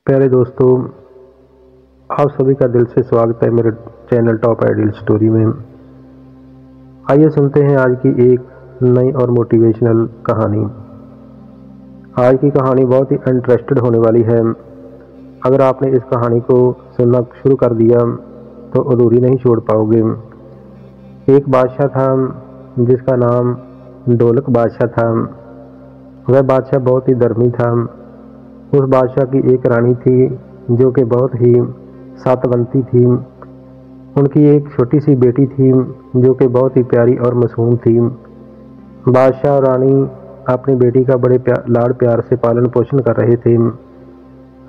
प्यारे दोस्तों, आप सभी का दिल से स्वागत है मेरे चैनल टॉप आइडियल स्टोरी में। आइए सुनते हैं आज की एक नई और मोटिवेशनल कहानी। आज की कहानी बहुत ही इंटरेस्टेड होने वाली है। अगर आपने इस कहानी को सुनना शुरू कर दिया तो अधूरी नहीं छोड़ पाओगे। एक बादशाह था जिसका नाम ढोलक बादशाह था। वह बादशाह बहुत ही धर्मी था। उस बादशाह की एक रानी थी जो कि बहुत ही सातवंती थी। उनकी एक छोटी सी बेटी थी जो कि बहुत ही प्यारी और मासूम थी। बादशाह और रानी अपनी बेटी का बड़े लाड़ प्यार से पालन पोषण कर रहे थे।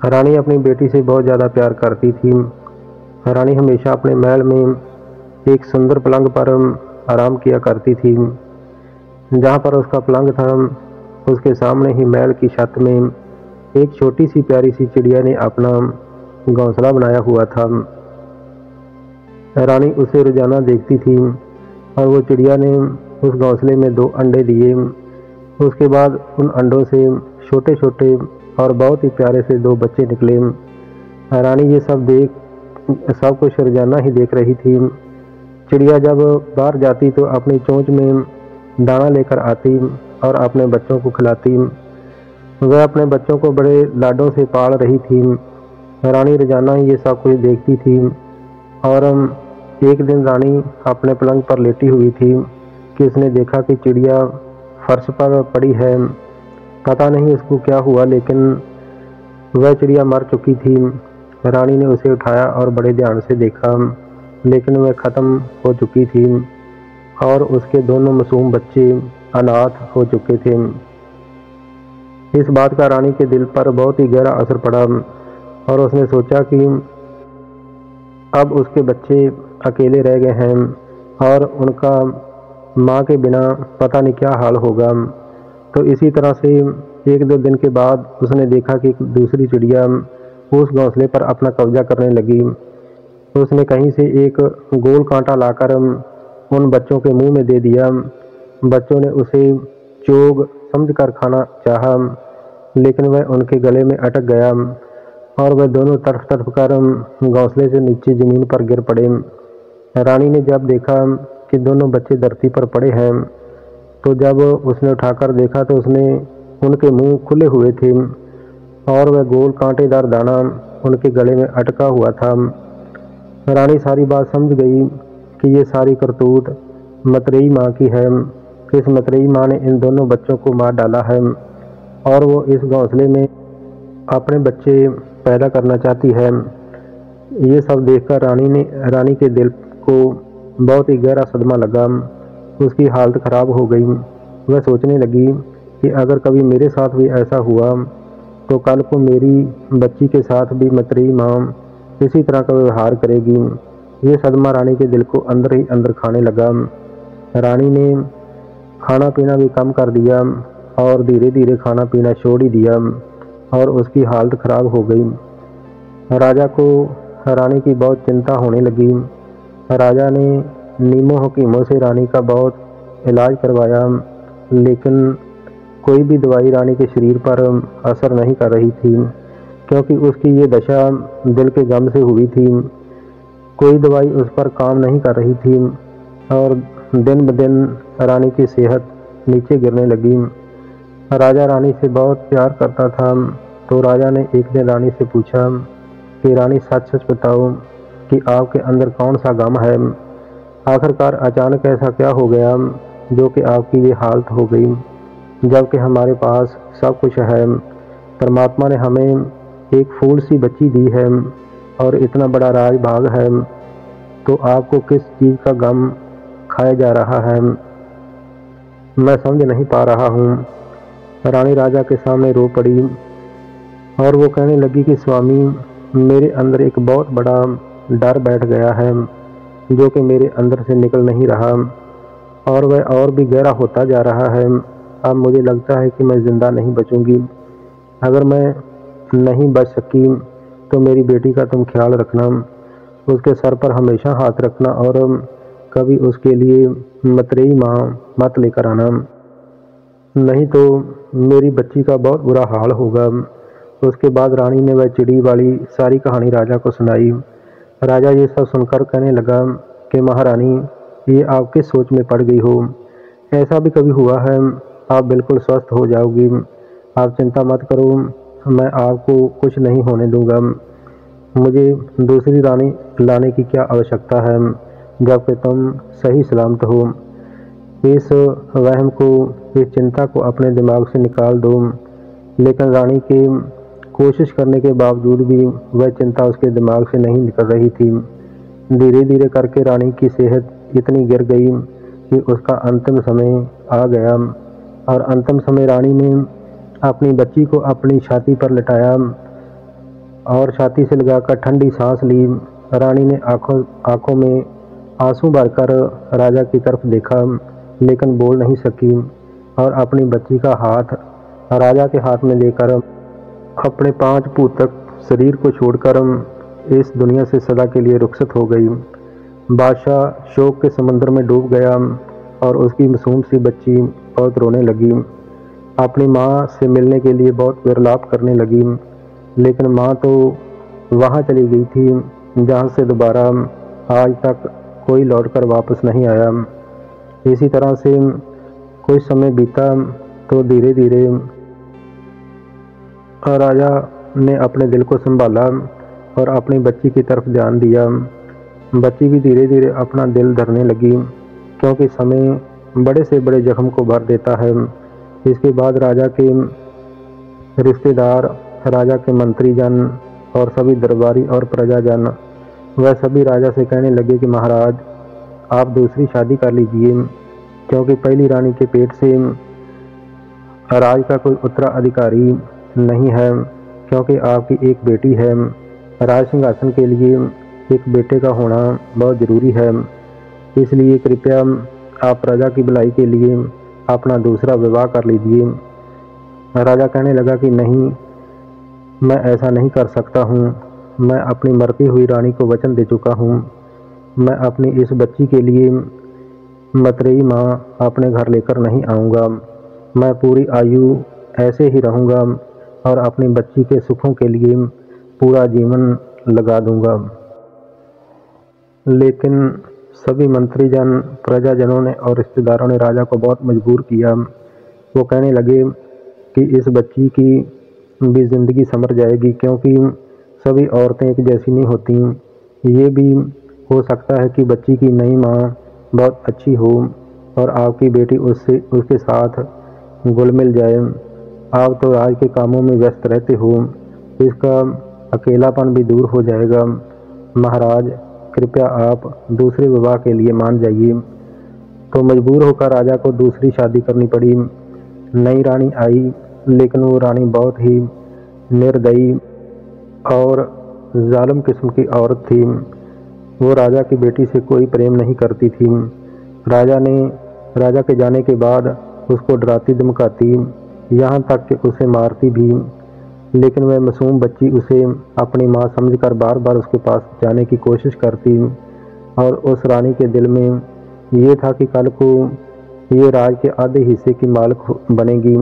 रानी अपनी बेटी से बहुत ज़्यादा प्यार करती थी। रानी हमेशा अपने महल में एक सुंदर पलंग पर आराम किया करती थी। जहाँ पर उसका पलंग था उसके सामने ही महल की छत में एक छोटी सी प्यारी सी चिड़िया ने अपना घोंसला बनाया हुआ था। रानी उसे रोजाना देखती थी और वो चिड़िया ने उस घोंसले में 2 अंडे दिए। उसके बाद उन अंडों से छोटे छोटे और बहुत ही प्यारे से 2 बच्चे निकले। रानी ये सब कुछ रोजाना ही देख रही थी। चिड़िया जब बाहर जाती तो अपनी चोंच में दाना लेकर आती और अपने बच्चों को खिलाती। वह अपने बच्चों को बड़े लाडों से पाल रही थी। रानी रोजाना ये सब कुछ देखती थी और एक दिन रानी अपने पलंग पर लेटी हुई थी कि उसने देखा कि चिड़िया फर्श पर पड़ी है। पता नहीं उसको क्या हुआ, लेकिन वह चिड़िया मर चुकी थी। रानी ने उसे उठाया और बड़े ध्यान से देखा, लेकिन वह ख़त्म हो चुकी थी और उसके दोनों मासूम बच्चे अनाथ हो चुके थे। इस बात का रानी के दिल पर बहुत ही गहरा असर पड़ा और उसने सोचा कि अब उसके बच्चे अकेले रह गए हैं और उनका माँ के बिना पता नहीं क्या हाल होगा। तो इसी तरह से 1-2 दिन के बाद उसने देखा कि दूसरी चिड़िया उस घोंसले पर अपना कब्जा करने लगी। तो उसने कहीं से एक गोल कांटा लाकर उन बच्चों के मुंह में दे दिया। बच्चों ने उसे चोग समझकर खाना चाहा, लेकिन वह उनके गले में अटक गया और वह दोनों तड़फ तड़फ कर घोंसले से नीचे ज़मीन पर गिर पड़े। रानी ने जब देखा कि दोनों बच्चे धरती पर पड़े हैं, तो जब उसने उठाकर देखा तो उसने उनके मुंह खुले हुए थे और वह गोल कांटेदार दाना उनके गले में अटका हुआ था। रानी सारी बात समझ गई कि ये सारी करतूत मतरेई माँ की है। इस मतरेई माँ ने इन दोनों बच्चों को मार डाला है और वो इस घोंसले में अपने बच्चे पैदा करना चाहती है। ये सब देखकर रानी के दिल को बहुत ही गहरा सदमा लगा। उसकी हालत ख़राब हो गई। वह सोचने लगी कि अगर कभी मेरे साथ भी ऐसा हुआ तो कल को मेरी बच्ची के साथ भी मतरेई माँ इसी तरह का व्यवहार करेगी। ये सदमा रानी के दिल को अंदर ही अंदर खाने लगा। रानी ने खाना पीना भी कम कर दिया और धीरे धीरे खाना पीना छोड़ ही दिया और उसकी हालत ख़राब हो गई। राजा को रानी की बहुत चिंता होने लगी। राजा ने नीमों हकीमों से रानी का बहुत इलाज करवाया, लेकिन कोई भी दवाई रानी के शरीर पर असर नहीं कर रही थी, क्योंकि उसकी ये दशा दिल के गम से हुई थी। कोई दवाई उस पर काम नहीं कर रही थी और दिन ब दिन रानी की सेहत नीचे गिरने लगी। राजा रानी से बहुत प्यार करता था, तो राजा ने एक दिन रानी से पूछा कि रानी, सच सच बताओ कि आपके अंदर कौन सा गम है। आखिरकार अचानक ऐसा क्या हो गया जो कि आपकी ये हालत हो गई, जबकि हमारे पास सब कुछ है। परमात्मा ने हमें एक फूल सी बच्ची दी है और इतना बड़ा राज भाग है, तो आपको किस चीज़ का गम खाया जा रहा है, मैं समझ नहीं पा रहा हूँ। रानी राजा के सामने रो पड़ी और वो कहने लगी कि स्वामी, मेरे अंदर एक बहुत बड़ा डर बैठ गया है जो कि मेरे अंदर से निकल नहीं रहा और वह और भी गहरा होता जा रहा है। अब मुझे लगता है कि मैं ज़िंदा नहीं बचूंगी। अगर मैं नहीं बच सकी तो मेरी बेटी का तुम ख्याल रखना, उसके सर पर हमेशा हाथ रखना और कभी उसके लिए मतरेई माँ मत लेकर आना, नहीं तो मेरी बच्ची का बहुत बुरा हाल होगा। उसके बाद रानी ने वह चिड़ी वाली सारी कहानी राजा को सुनाई। राजा ये सब सुनकर कहने लगा कि महारानी, ये आप किस सोच में पड़ गई हो? ऐसा भी कभी हुआ है? आप बिल्कुल स्वस्थ हो जाओगी, आप चिंता मत करो, मैं आपको कुछ नहीं होने दूंगा। मुझे दूसरी रानी लाने की क्या आवश्यकता है जबकि तुम सही सलामत हो? इस वहम को, इस चिंता को अपने दिमाग से निकाल दो। लेकिन रानी के कोशिश करने के बावजूद भी वह चिंता उसके दिमाग से नहीं निकल रही थी। धीरे धीरे करके रानी की सेहत इतनी गिर गई कि उसका अंतिम समय आ गया और अंतिम समय रानी ने अपनी बच्ची को अपनी छाती पर लिटाया और छाती से लगाकर ठंडी सांस ली। रानी ने आंखों में आंसू भरकर राजा की तरफ देखा, लेकिन बोल नहीं सकी और अपनी बच्ची का हाथ राजा के हाथ में लेकर अपने 5 पूतक शरीर को छोड़कर इस दुनिया से सदा के लिए रुखसत हो गई। बादशाह शोक के समंदर में डूब गया और उसकी मासूम सी बच्ची बहुत रोने लगी। अपनी माँ से मिलने के लिए बहुत विलाप करने लगी, लेकिन माँ तो वहाँ चली गई थी जहाँ से दोबारा आज तक कोई लौटकर वापस नहीं आया। इसी तरह से कुछ समय बीता तो धीरे धीरे राजा ने अपने दिल को संभाला और अपनी बच्ची की तरफ ध्यान दिया। बच्ची भी धीरे धीरे अपना दिल धरने लगी, क्योंकि समय बड़े से बड़े जख्म को भर देता है। इसके बाद राजा के रिश्तेदार, राजा के मंत्रीजन और सभी दरबारी और प्रजाजन वह सभी राजा से कहने लगे कि महाराज, आप दूसरी शादी कर लीजिए, क्योंकि पहली रानी के पेट से राज का कोई उत्तराधिकारी नहीं है, क्योंकि आपकी एक बेटी है। राज सिंहासन के लिए एक बेटे का होना बहुत ज़रूरी है, इसलिए कृपया आप प्रजा की भलाई के लिए अपना दूसरा विवाह कर लीजिए। राजा कहने लगा कि नहीं, मैं ऐसा नहीं कर सकता हूँ। मैं अपनी मरती हुई रानी को वचन दे चुका हूँ। मैं अपनी इस बच्ची के लिए मतरेई माँ अपने घर लेकर नहीं आऊँगा। मैं पूरी आयु ऐसे ही रहूँगा और अपनी बच्ची के सुखों के लिए पूरा जीवन लगा दूँगा। लेकिन सभी मंत्रीजन, प्रजाजनों ने और रिश्तेदारों ने राजा को बहुत मजबूर किया। वो कहने लगे कि इस बच्ची की भी ज़िंदगी संवर जाएगी, क्योंकि सभी औरतें एक जैसी नहीं होती। ये भी हो सकता है कि बच्ची की नई माँ बहुत अच्छी हो और आपकी बेटी उसके साथ घुल मिल जाए। आप तो राज के कामों में व्यस्त रहते हो, इसका अकेलापन भी दूर हो जाएगा। महाराज, कृपया आप दूसरे विवाह के लिए मान जाइए। तो मजबूर होकर राजा को दूसरी शादी करनी पड़ी। नई रानी आई, लेकिन वो रानी बहुत ही निर्दयी और जालिम किस्म की औरत थी। वो राजा की बेटी से कोई प्रेम नहीं करती थी। राजा के जाने के बाद उसको डराती धमकाती, यहाँ तक कि उसे मारती भी। लेकिन वह मासूम बच्ची उसे अपनी माँ समझकर बार बार उसके पास जाने की कोशिश करती और उस रानी के दिल में ये था कि कल को ये राज के आधे हिस्से की मालिक बनेगी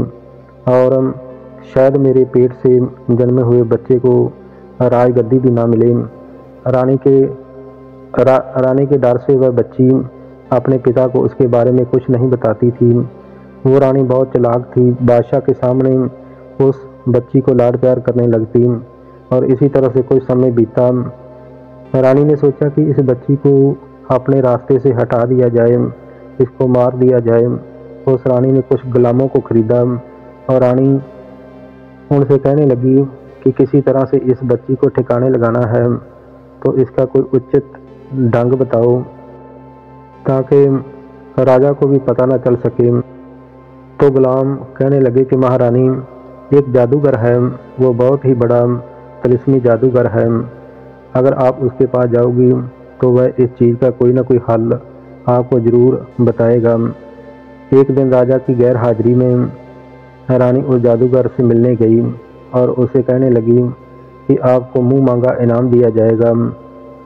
और शायद मेरे पेट से जन्मे हुए बच्चे को राजगद्दी भी ना मिले। रानी के डर से वह बच्ची अपने पिता को उसके बारे में कुछ नहीं बताती थी। वो रानी बहुत चालाक थी। बादशाह के सामने उस बच्ची को लाड प्यार करने लगती और इसी तरह से कुछ समय बीता। रानी ने सोचा कि इस बच्ची को अपने रास्ते से हटा दिया जाए, इसको मार दिया जाए। उस रानी ने कुछ गुलामों को खरीदा और रानी उनसे कहने लगी कि किसी तरह से इस बच्ची को ठिकाने लगाना है, तो इसका कोई उचित ढंग बताओ ताकि राजा को भी पता न चल सके। तो गुलाम कहने लगे कि महारानी, एक जादूगर है, वो बहुत ही बड़ा तिलिस्मी जादूगर है। अगर आप उसके पास जाओगी तो वह इस चीज़ का कोई ना कोई हल आपको ज़रूर बताएगा। एक दिन राजा की गैर हाजिरी में रानी उस जादूगर से मिलने गई और उसे कहने लगी कि आपको मुंह मांगा इनाम दिया जाएगा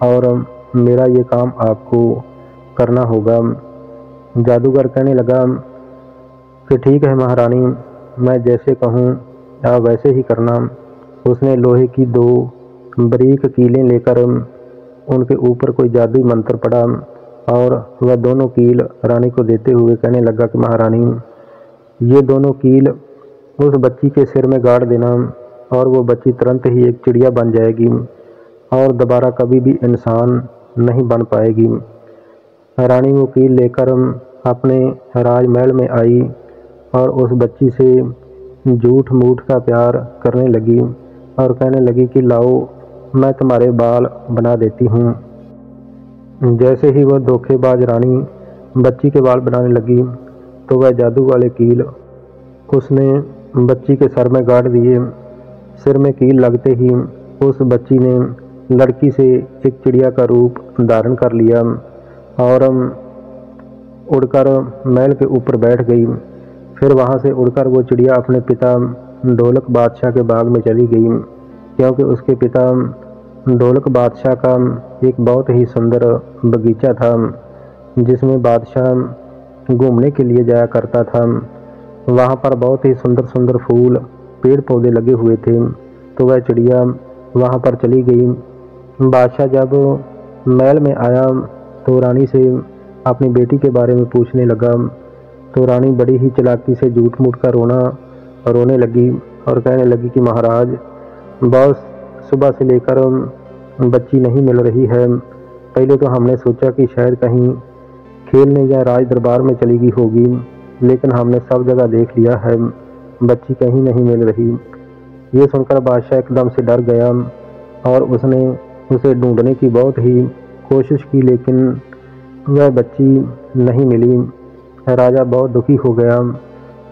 और मेरा ये काम आपको करना होगा। जादूगर कहने लगा कि ठीक है महारानी, मैं जैसे कहूँ आप वैसे ही करना। उसने लोहे की 2 बारीक कीलें लेकर उनके ऊपर कोई जादुई मंत्र पढ़ा और वह दोनों कील रानी को देते हुए कहने लगा कि महारानी, ये दोनों कील उस बच्ची के सिर में गाड़ देना और वो बच्ची तुरंत ही एक चिड़िया बन जाएगी और दोबारा कभी भी इंसान नहीं बन पाएगी। रानी वो कील लेकर अपने राजमहल में आई और उस बच्ची से झूठ मूठ का प्यार करने लगी और कहने लगी कि लाओ, मैं तुम्हारे बाल बना देती हूँ। जैसे ही वह धोखेबाज रानी बच्ची के बाल बनाने लगी तो वह जादू वाले कील उसने बच्ची के सर में गाड़ दिए। सिर में कील लगते ही उस बच्ची ने लड़की से एक चिड़िया का रूप धारण कर लिया और उड़कर महल के ऊपर बैठ गई। फिर वहाँ से उड़कर वो चिड़िया अपने पिता ढोलक बादशाह के बाग में चली गई, क्योंकि उसके पिता ढोलक बादशाह का एक बहुत ही सुंदर बगीचा था जिसमें बादशाह घूमने के लिए जाया करता था। वहाँ पर बहुत ही सुंदर सुंदर फूल पेड़ पौधे लगे हुए थे, तो वह चिड़िया वहाँ पर चली गई। बादशाह जब महल में आया तो रानी से अपनी बेटी के बारे में पूछने लगा, तो रानी बड़ी ही चालाकी से झूठ मूठ का रोने लगी और कहने लगी कि महाराज, बहुत सुबह से लेकर बच्ची नहीं मिल रही है। पहले तो हमने सोचा कि शायद कहीं खेलने या राज दरबार में चली गई होगी, लेकिन हमने सब जगह देख लिया है, बच्ची कहीं नहीं मिल रही। ये सुनकर बादशाह एकदम से डर गया और उसने उसे ढूंढने की बहुत ही कोशिश की, लेकिन वह बच्ची नहीं मिली। राजा बहुत दुखी हो गया।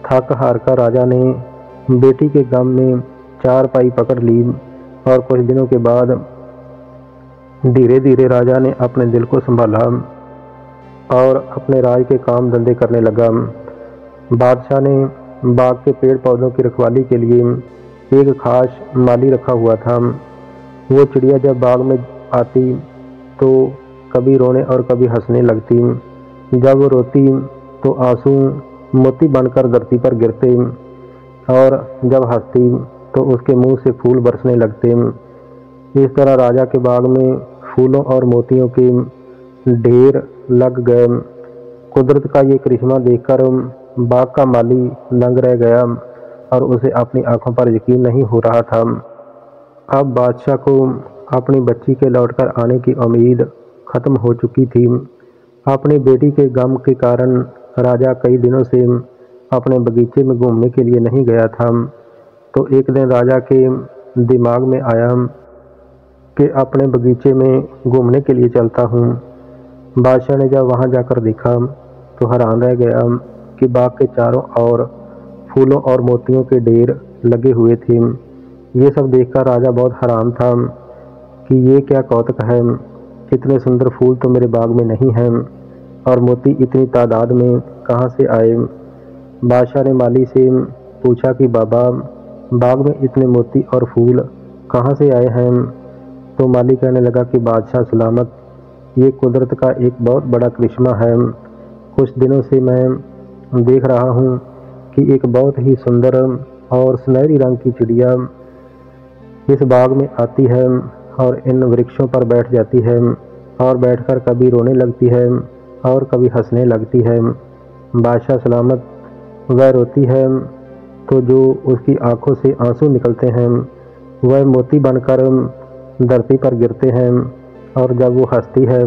थक हार कर राजा ने बेटी के गम में चारपाई पकड़ ली और कुछ दिनों के बाद धीरे धीरे राजा ने अपने दिल को संभाला और अपने राज के काम धंधे करने लगा। बादशाह ने बाग के पेड़ पौधों की रखवाली के लिए एक खास माली रखा हुआ था। वो चिड़िया जब बाग में आती तो कभी रोने और कभी हंसने लगती। जब वो रोती तो आंसू मोती बनकर धरती पर गिरते और जब हंसती तो उसके मुंह से फूल बरसने लगते। इस तरह राजा के बाग में फूलों और मोतियों के ढेर लग गए। कुदरत का ये करिश्मा देखकर बाग का माली दंग रह गया और उसे अपनी आंखों पर यकीन नहीं हो रहा था। अब बादशाह को अपनी बच्ची के लौटकर आने की उम्मीद खत्म हो चुकी थी। अपनी बेटी के गम के कारण राजा कई दिनों से अपने बगीचे में घूमने के लिए नहीं गया था। तो एक दिन राजा के दिमाग में आया कि अपने बगीचे में घूमने के लिए चलता हूँ। बादशाह ने जब वहाँ जाकर देखा तो हैरान रह गया कि बाग के चारों ओर फूलों और मोतियों के ढेर लगे हुए थे। ये सब देखकर राजा बहुत हैरान था कि ये क्या कौतुक है, इतने सुंदर फूल तो मेरे बाग में नहीं हैं और मोती इतनी तादाद में कहाँ से आए। बादशाह ने माली से पूछा कि बाबा, बाग में इतने मोती और फूल कहाँ से आए हैं। तो माली कहने लगा कि बादशाह सलामत, ये कुदरत का एक बहुत बड़ा करिश्मा है। कुछ दिनों से मैं देख रहा हूँ कि एक बहुत ही सुंदर और सुनहरी रंग की चिड़िया इस बाग में आती है और इन वृक्षों पर बैठ जाती है और बैठकर कभी रोने लगती है और कभी हंसने लगती है। बादशाह सलामत, वह रोती है तो जो उसकी आंखों से आंसू निकलते हैं वह मोती बनकर धरती पर गिरते हैं और जब वो हंसती है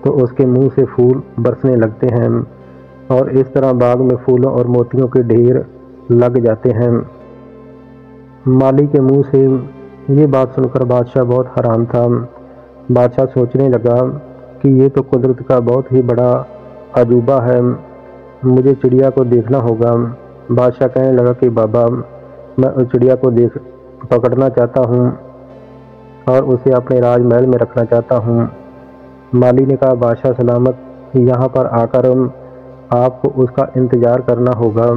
तो उसके मुंह से फूल बरसने लगते हैं और इस तरह बाग में फूलों और मोतियों के ढेर लग जाते हैं। माली के मुंह से ये बात सुनकर बादशाह बहुत हैरान था। बादशाह सोचने लगा कि ये तो कुदरत का बहुत ही बड़ा अजूबा है, मुझे चिड़िया को देखना होगा। बादशाह कहने लगा कि बाबा, मैं उस चिड़िया को पकड़ना चाहता हूँ और उसे अपने राजमहल में रखना चाहता हूँ। माली ने कहा, बादशाह सलामत, यहाँ पर आकर आपको उसका इंतज़ार करना होगा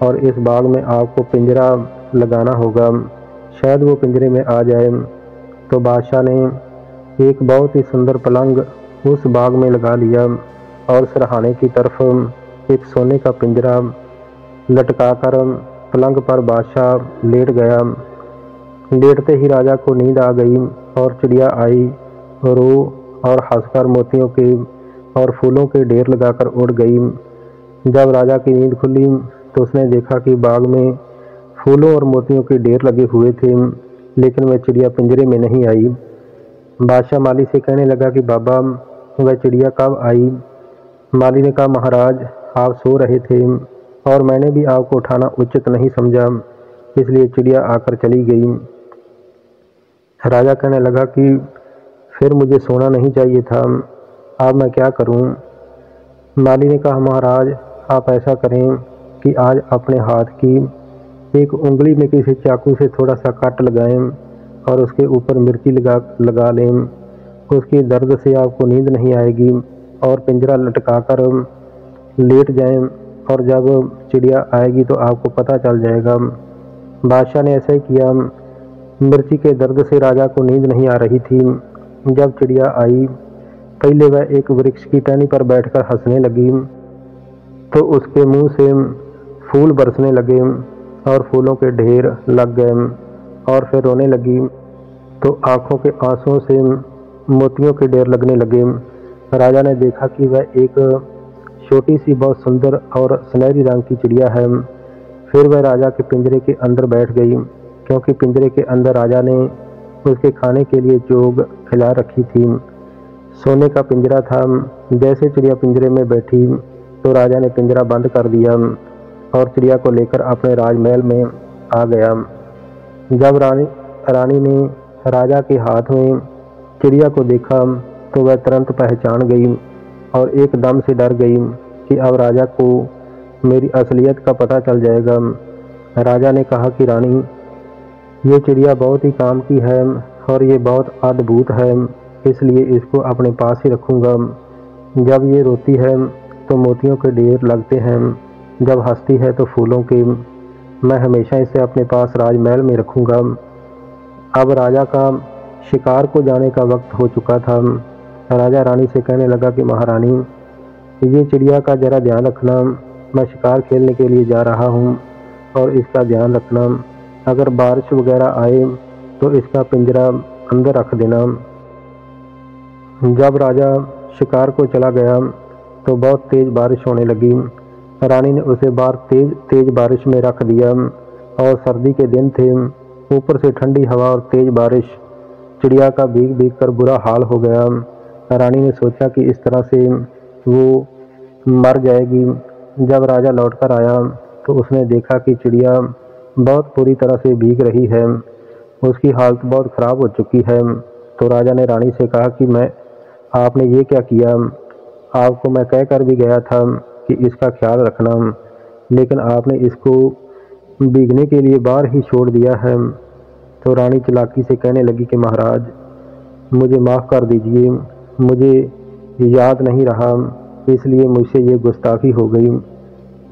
और इस बाग में आपको पिंजरा लगाना होगा, शायद वो पिंजरे में आ जाए। तो बादशाह ने एक बहुत ही सुंदर पलंग उस बाग में लगा लिया और सिरहाने की तरफ एक सोने का पिंजरा लटकाकर पलंग पर बादशाह लेट गया। लेटते ही राजा को नींद आ गई और चिड़िया आई रो और हंसकर मोतियों के और फूलों के ढेर लगाकर उड़ गई। जब राजा की नींद खुली तो उसने देखा कि बाग में फूलों और मोतियों के ढेर लगे हुए थे, लेकिन वह चिड़िया पिंजरे में नहीं आई। बादशाह माली से कहने लगा कि बाबा, वह चिड़िया कब आई? माली ने कहा, महाराज, आप सो रहे थे और मैंने भी आपको उठाना उचित नहीं समझा, इसलिए चिड़िया आकर चली गई। राजा कहने लगा कि फिर मुझे सोना नहीं चाहिए था, अब मैं क्या करूं? माली ने कहा, महाराज, आप ऐसा करें कि आज अपने हाथ की एक उंगली में किसी चाकू से थोड़ा सा कट लगाएं और उसके ऊपर मिर्ची लगा लें। उसकी दर्द से आपको नींद नहीं आएगी और पिंजरा लटकाकर लेट जाएं और जब चिड़िया आएगी तो आपको पता चल जाएगा। बादशाह ने ऐसा ही किया। मिर्ची के दर्द से राजा को नींद नहीं आ रही थी। जब चिड़िया आई, पहले वह एक वृक्ष की टहनी पर बैठकर हंसने लगी तो उसके मुंह से फूल बरसने लगे और फूलों के ढेर लग गए, और फिर रोने लगी तो आंखों के आंसुओं से मोतियों के ढेर लगने लगे। राजा ने देखा कि वह एक छोटी सी बहुत सुंदर और सुनहरी रंग की चिड़िया है। फिर वह राजा के पिंजरे के अंदर बैठ गई, क्योंकि पिंजरे के अंदर राजा ने उसके खाने के लिए चोग खिला रखी थी। सोने का पिंजरा था। जैसे चिड़िया पिंजरे में बैठी तो राजा ने पिंजरा बंद कर दिया और चिड़िया को लेकर अपने राजमहल में आ गया। जब रानी ने राजा के हाथ में चिड़िया को देखा तो वह तुरंत पहचान गई और एकदम से डर गई कि अब राजा को मेरी असलियत का पता चल जाएगा। राजा ने कहा कि रानी, ये चिड़िया बहुत ही काम की है और ये बहुत अद्भुत है, इसलिए इसको अपने पास ही रखूँगा। जब ये रोती है तो मोतियों के ढेर लगते हैं, जब हंसती है तो फूलों के। मैं हमेशा इसे अपने पास राजमहल में रखूँगा। अब राजा का शिकार को जाने का वक्त हो चुका था। राजा रानी से कहने लगा कि महारानी, ये चिड़िया का ज़रा ध्यान रखना, मैं शिकार खेलने के लिए जा रहा हूँ और इसका ध्यान रखना। अगर बारिश वगैरह आए तो इसका पिंजरा अंदर रख देना। जब राजा शिकार को चला गया तो बहुत तेज़ बारिश होने लगी। रानी ने उसे बाहर तेज बारिश में रख दिया और सर्दी के दिन थे, ऊपर से ठंडी हवा और तेज़ बारिश। चिड़िया का भीग भीग कर बुरा हाल हो गया। रानी ने सोचा कि इस तरह से वो मर जाएगी। जब राजा लौटकर आया तो उसने देखा कि चिड़िया बहुत बुरी तरह से भीग रही है, उसकी हालत बहुत ख़राब हो चुकी है। तो राजा ने रानी से कहा कि आपने ये क्या किया? आपको मैं कह कर भी गया था कि इसका ख्याल रखना, लेकिन आपने इसको भीगने के लिए बाहर ही छोड़ दिया है। तो रानी चालाकी से कहने लगी कि महाराज, मुझे माफ़ कर दीजिए, मुझे याद नहीं रहा, इसलिए मुझसे ये गुस्ताखी हो गई।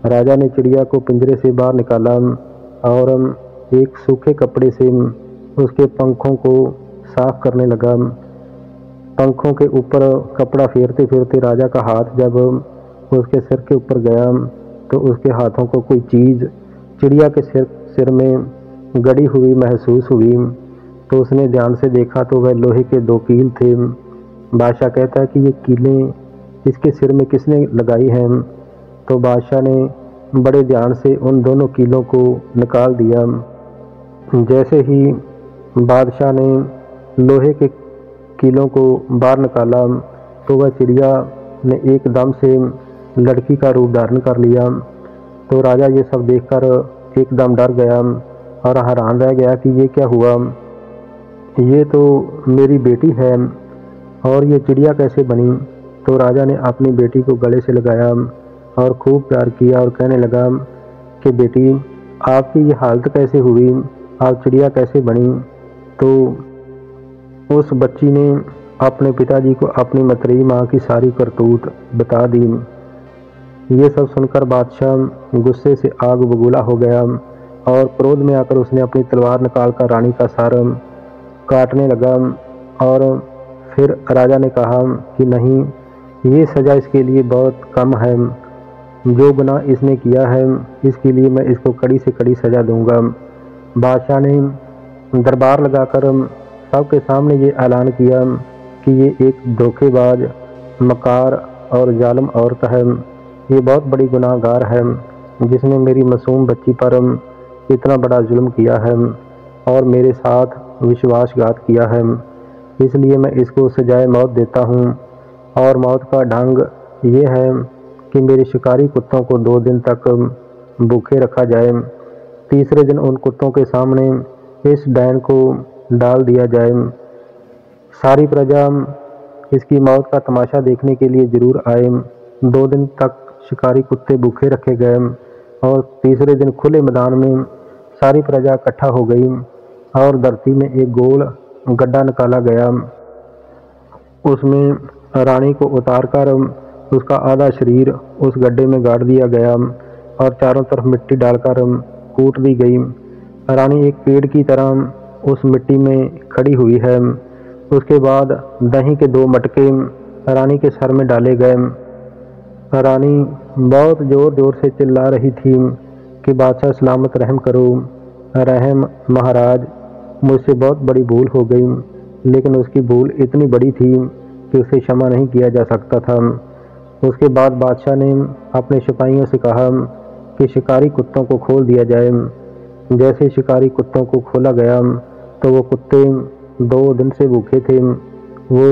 राजा ने चिड़िया को पिंजरे से बाहर निकाला और एक सूखे कपड़े से उसके पंखों को साफ करने लगा। पंखों के ऊपर कपड़ा फेरते फेरते राजा का हाथ जब उसके सिर के ऊपर गया तो उसके हाथों को कोई चीज़ चिड़िया के सिर में गड़ी हुई महसूस हुई। तो उसने ध्यान से देखा तो वह लोहे के 2 कील थे। बादशाह कहता है कि ये कीलें इसके सिर में किसने लगाई हैं? तो बादशाह ने बड़े ध्यान से उन दोनों कीलों को निकाल दिया। जैसे ही बादशाह ने लोहे के कीलों को बाहर निकाला तो वह चिड़िया ने एकदम से लड़की का रूप धारण कर लिया। तो राजा ये सब देखकर एकदम डर गया और हैरान रह गया कि ये क्या हुआ, ये तो मेरी बेटी है और ये चिड़िया कैसे बनी। तो राजा ने अपनी बेटी को गले से लगाया और खूब प्यार किया और कहने लगा कि बेटी, आपकी ये हालत कैसे हुई, आप चिड़िया कैसे बनी? तो उस बच्ची ने अपने पिताजी को अपनी मतरेई माँ की सारी करतूत बता दी। ये सब सुनकर बादशाह गुस्से से आग बबूला हो गया और क्रोध में आकर उसने अपनी तलवार निकालकर रानी का सर काटने लगा। और फिर राजा ने कहा कि नहीं, ये सज़ा इसके लिए बहुत कम है, जो गुनाह इसने किया है इसके लिए मैं इसको कड़ी से कड़ी सज़ा दूंगा। बादशाह ने दरबार लगाकर सबके सामने ये ऐलान किया कि ये एक धोखेबाज, मकार और जालिम औरत है। ये बहुत बड़ी गुनाहगार है जिसने मेरी मासूम बच्ची पर इतना बड़ा जुल्म किया है और मेरे साथ विश्वासघात किया है। इसलिए मैं इसको सजाए मौत देता हूँ। और मौत का ढंग ये है कि मेरे शिकारी कुत्तों को 2 दिन तक भूखे रखा जाए। तीसरे दिन उन कुत्तों के सामने इस डैन को डाल दिया जाए। सारी प्रजा इसकी मौत का तमाशा देखने के लिए जरूर आए। 2 दिन तक शिकारी कुत्ते भूखे रखे गए और तीसरे दिन खुले मैदान में सारी प्रजा इकट्ठा हो गई और धरती में एक गोल गड्ढा निकाला गया। उसमें रानी को उतारकर उसका आधा शरीर उस गड्ढे में गाड़ दिया गया और चारों तरफ मिट्टी डालकर कूट दी गई। रानी एक पेड़ की तरह उस मिट्टी में खड़ी हुई है। उसके बाद दही के 2 मटके रानी के सर में डाले गए। रानी बहुत ज़ोर ज़ोर से चिल्ला रही थी कि बादशाह सलामत रहम करो, रहम महाराज, मुझसे बहुत बड़ी भूल हो गई। लेकिन उसकी भूल इतनी बड़ी थी कि उसे क्षमा नहीं किया जा सकता था। उसके बाद बादशाह ने अपने सिपाहियों से कहा कि शिकारी कुत्तों को खोल दिया जाए। जैसे शिकारी कुत्तों को खोला गया तो वो कुत्ते 2 दिन से भूखे थे। वो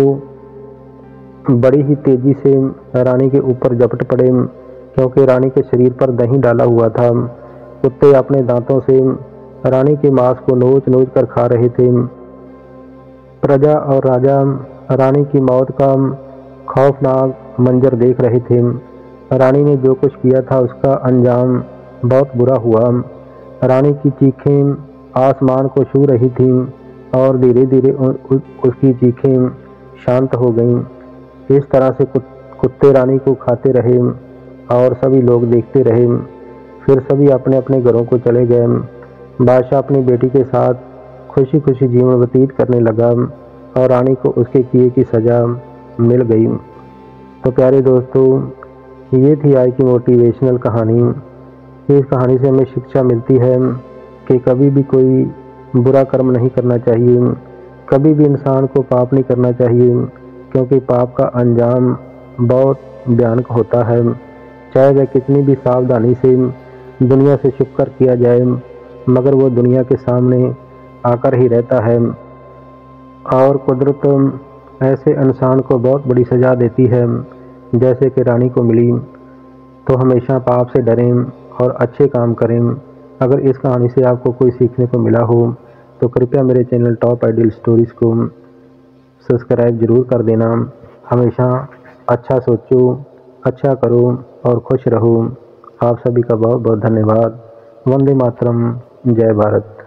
बड़ी ही तेजी से रानी के ऊपर झपट पड़े क्योंकि रानी के शरीर पर दही डाला हुआ था। कुत्ते अपने दांतों से रानी के मांस को नोच नोच कर खा रहे थे। प्रजा और राजा रानी की मौत का खौफनाक मंजर देख रहे थे। रानी ने जो कुछ किया था उसका अंजाम बहुत बुरा हुआ। रानी की चीखें आसमान को छू रही थीं और धीरे धीरे उसकी चीखें शांत हो गईं। इस तरह से कुत्ते रानी को खाते रहे और सभी लोग देखते रहे। फिर सभी अपने अपने घरों को चले गए। बादशाह अपनी बेटी के साथ खुशी खुशी जीवन व्यतीत करने लगा और रानी को उसके किए की सज़ा मिल गई। तो प्यारे दोस्तों, ये थी आज की मोटिवेशनल कहानी। इस कहानी से हमें शिक्षा मिलती है कि कभी भी कोई बुरा कर्म नहीं करना चाहिए, कभी भी इंसान को पाप नहीं करना चाहिए, क्योंकि पाप का अंजाम बहुत भयानक होता है। चाहे वह कितनी भी सावधानी से दुनिया से छुप कर किया जाए, मगर वो दुनिया के सामने आकर ही रहता है और कुदरत ऐसे इंसान को बहुत बड़ी सज़ा देती है जैसे कि रानी को मिली। तो हमेशा पाप से डरें और अच्छे काम करें। अगर इस कहानी से आपको कोई सीखने को मिला हो तो कृपया मेरे चैनल टॉप आइडियल स्टोरीज़ को सब्सक्राइब ज़रूर कर देना। हमेशा अच्छा सोचो, अच्छा करो और खुश रहो। आप सभी का बहुत बहुत धन्यवाद। वंदे मातरम। जय भारत।